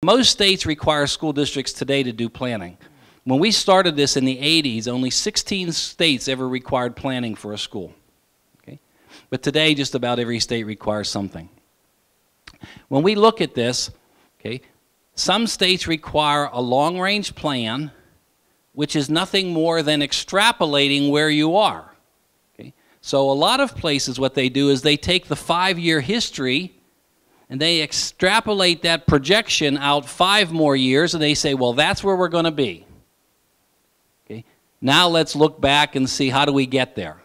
Most states require school districts today to do planning. When we started this in the 80s, only 16 states ever required planning for a school. Okay? But today, just about every state requires something. When we look at this, okay, some states require a long-range plan, which is nothing more than extrapolating where you are. Okay? So a lot of places, what they do is they take the 5-year history and they extrapolate that projection out 5 more years, and they say, well, that's where we're going to be. Okay? Now let's look back and see how do we get there.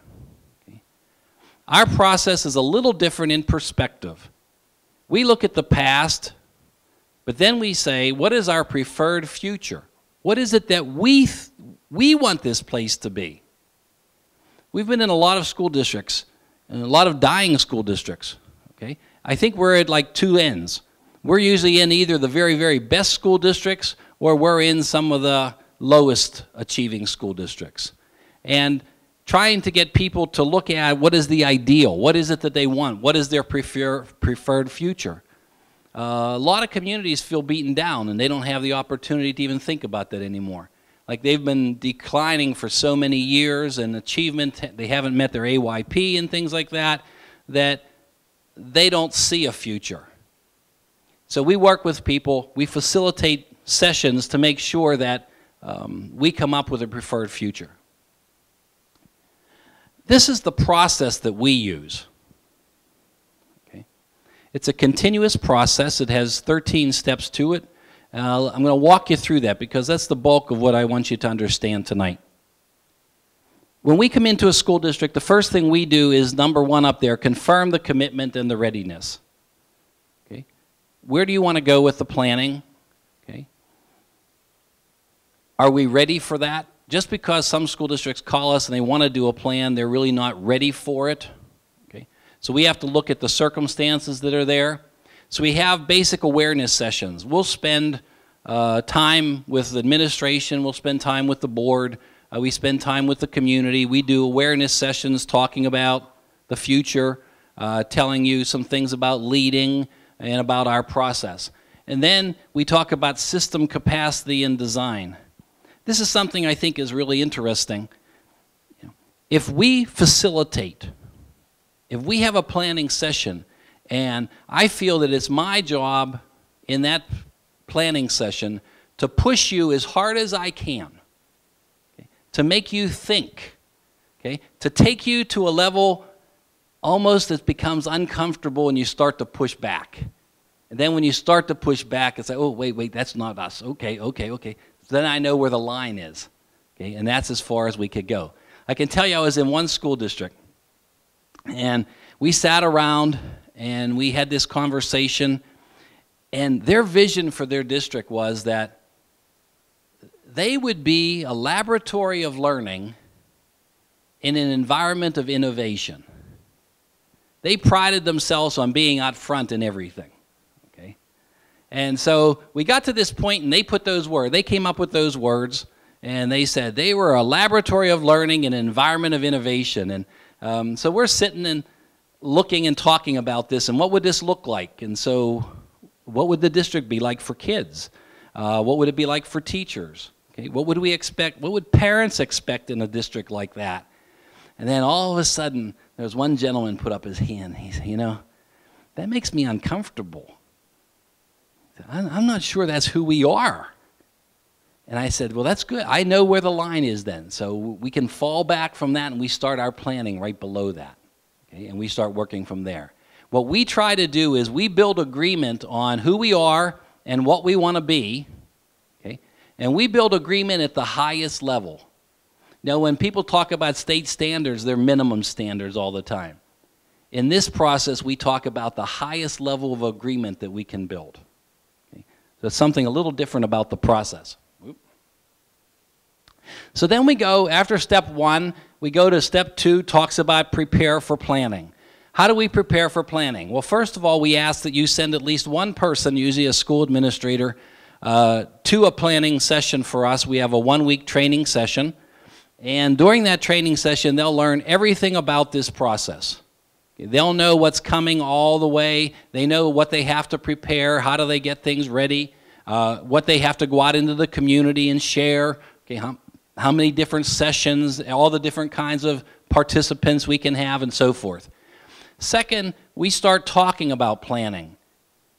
Okay? Our process is a little different in perspective. We look at the past, but then we say, what is our preferred future? What is it that we want this place to be? We've been in a lot of school districts, and a lot of dying school districts. Okay? I think we're at like 2 ends. We're usually in either the very, very best school districts, or we're in some of the lowest achieving school districts. And trying to get people to look at what is the ideal, what is it that they want, what is their preferred future. A lot of communities feel beaten down, and they don't have the opportunity to even think about that anymore. Like they've been declining for so many years, and achievement, they haven't met their AYP and things like that, that they don't see a future. So we work with people, we facilitate sessions to make sure that we come up with a preferred future. This is the process that we use. Okay? It's a continuous process. It has 13 steps to it. I'm going to walk you through that because that's the bulk of what I want you to understand tonight. When we come into a school district, the first thing we do is, number 1 up there, confirm the commitment and the readiness. Okay? Where do you want to go with the planning? Okay? Are we ready for that? Just because some school districts call us and they want to do a plan, they're really not ready for it. Okay? So we have to look at the circumstances that are there. So we have basic awareness sessions. We'll spend time with the administration, we'll spend time with the board, we spend time with the community. We do awareness sessions talking about the future, telling you some things about leading and about our process. And then we talk about system capacity and design. This is something I think is really interesting. If we facilitate, if we have a planning session, and I feel that it's my job in that planning session to push you as hard as I can, okay, to make you think, okay, to take you to a level almost that becomes uncomfortable and you start to push back. And then when you start to push back, it's like, oh, wait, that's not us. Okay. So then I know where the line is, okay, and that's as far as we could go. I can tell you I was in one school district, and we sat around and we had this conversation, and their vision for their district was that they would be a laboratory of learning in an environment of innovation. They prided themselves on being out front in everything. Okay? And so we got to this point, and they put those words, they came up with those words, and they said they were a laboratory of learning in an environment of innovation. And so we're sitting and looking and talking about this, and what would this look like? And so what would the district be like for kids? What would it be like for teachers? Okay, what would we expect? What would parents expect in a district like that? And then all of a sudden, there was one gentleman put up his hand. He said, you know, that makes me uncomfortable. I'm not sure that's who we are. And I said, well, that's good. I know where the line is then. So we can fall back from that, and we start our planning right below that. Okay, and we start working from there. What we try to do is we build agreement on who we are and what we want to be, okay? And we build agreement at the highest level. Now, when people talk about state standards, they're minimum standards all the time. In this process, we talk about the highest level of agreement that we can build. Okay? So it's something a little different about the process. So then we go, after step 1, we go to step 2, talks about prepare for planning. How do we prepare for planning? Well, first of all, we ask that you send at least one person, usually a school administrator, to a planning session for us. We have a 1-week training session. And during that training session, they'll learn everything about this process. They'll know what's coming all the way. They know what they have to prepare. How do they get things ready? what they have to go out into the community and share, okay, how many different sessions, all the different kinds of participants we can have, and so forth. Second, we start talking about planning.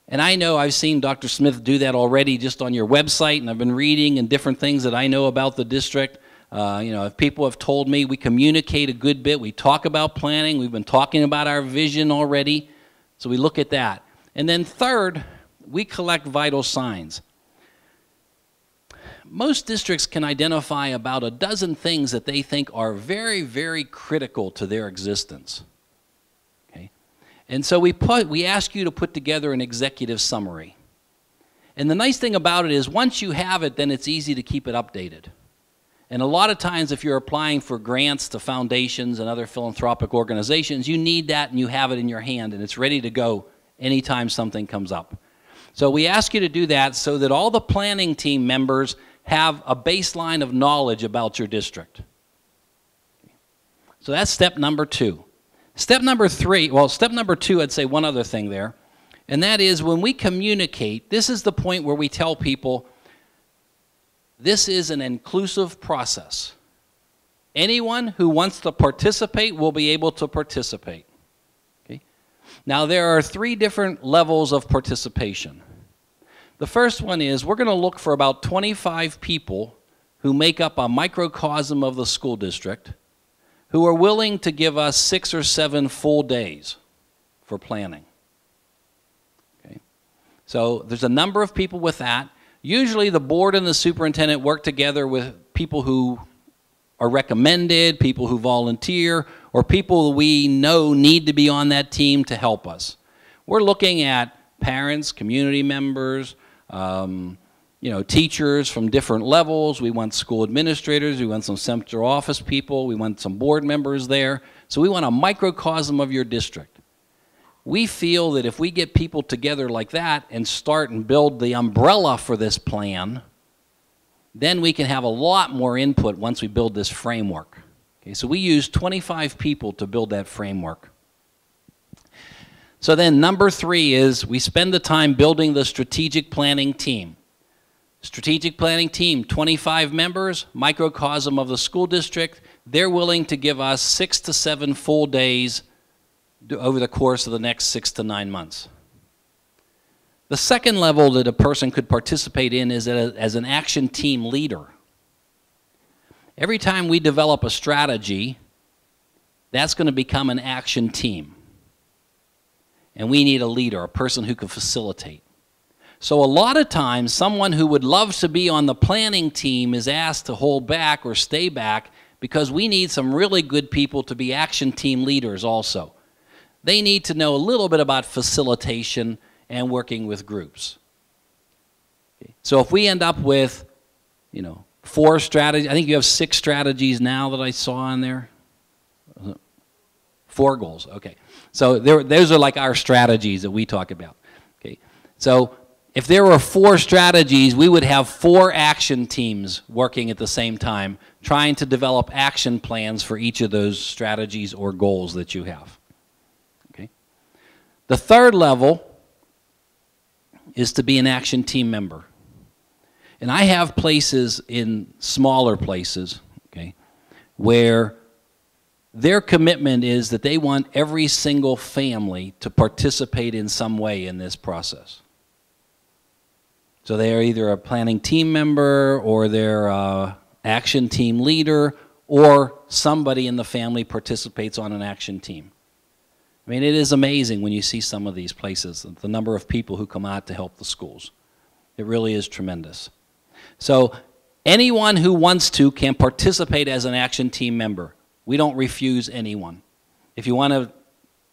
And I know I've seen Dr. Smith do that already just on your website, and I've been reading and different things that I know about the district. If people have told me, we communicate a good bit. We talk about planning. We've been talking about our vision already. So we look at that. And then third, we collect vital signs. Most districts can identify about a dozen things that they think are very, very critical to their existence. Okay? And so we ask you to put together an executive summary. And the nice thing about it is once you have it, then it's easy to keep it updated. And a lot of times if you're applying for grants to foundations and other philanthropic organizations, you need that and you have it in your hand and it's ready to go anytime something comes up. So we ask you to do that so that all the planning team members have a baseline of knowledge about your district. So that's step number 2. Step number 2, I'd say one other thing there, and that is when we communicate, this is the point where we tell people this is an inclusive process. Anyone who wants to participate will be able to participate. Okay? Now there are 3 different levels of participation. The first one is we're going to look for about 25 people who make up a microcosm of the school district who are willing to give us 6 or 7 full days for planning. Okay? So there's a number of people with that. Usually the board and the superintendent work together with people who are recommended, people who volunteer, or people we know need to be on that team to help us. We're looking at parents, community members, teachers from different levels. We want school administrators. We want some central office people. We want some board members there. So we want a microcosm of your district. We feel that if we get people together like that and start and build the umbrella for this plan, then we can have a lot more input once we build this framework. Okay, so we use 25 people to build that framework. So then number 3 is we spend the time building the strategic planning team. Strategic planning team, 25 members, microcosm of the school district. They're willing to give us 6 to 7 full days over the course of the next 6 to 9 months. The second level that a person could participate in is as an action team leader. Every time we develop a strategy, that's going to become an action team. And we need a leader, a person who can facilitate. So a lot of times, someone who would love to be on the planning team is asked to hold back or stay back because we need some really good people to be action team leaders also. They need to know a little bit about facilitation and working with groups. Okay. So if we end up with, 4 strategies, I think you have 6 strategies now that I saw on there. 4 goals, okay. So those are like our strategies that we talk about. Okay. So if there were 4 strategies, we would have 4 action teams working at the same time, trying to develop action plans for each of those strategies or goals that you have. Okay. The third level is to be an action team member. And I have places in smaller places, okay, where their commitment is that they want every single family to participate in some way in this process. So they are either a planning team member or they're an action team leader or somebody in the family participates on an action team. I mean, it is amazing when you see some of these places, the number of people who come out to help the schools. It really is tremendous. So anyone who wants to can participate as an action team member. We don't refuse anyone. If you want to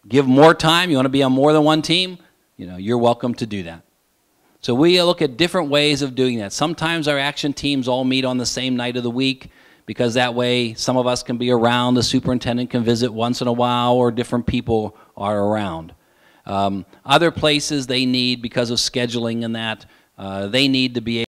give more time, you want to be on more than one team, you're welcome to do that. So we look at different ways of doing that. Sometimes our action teams all meet on the same night of the week because that way some of us can be around, the superintendent can visit once in a while, or different people are around. Other places they need, because of scheduling and that, they need to be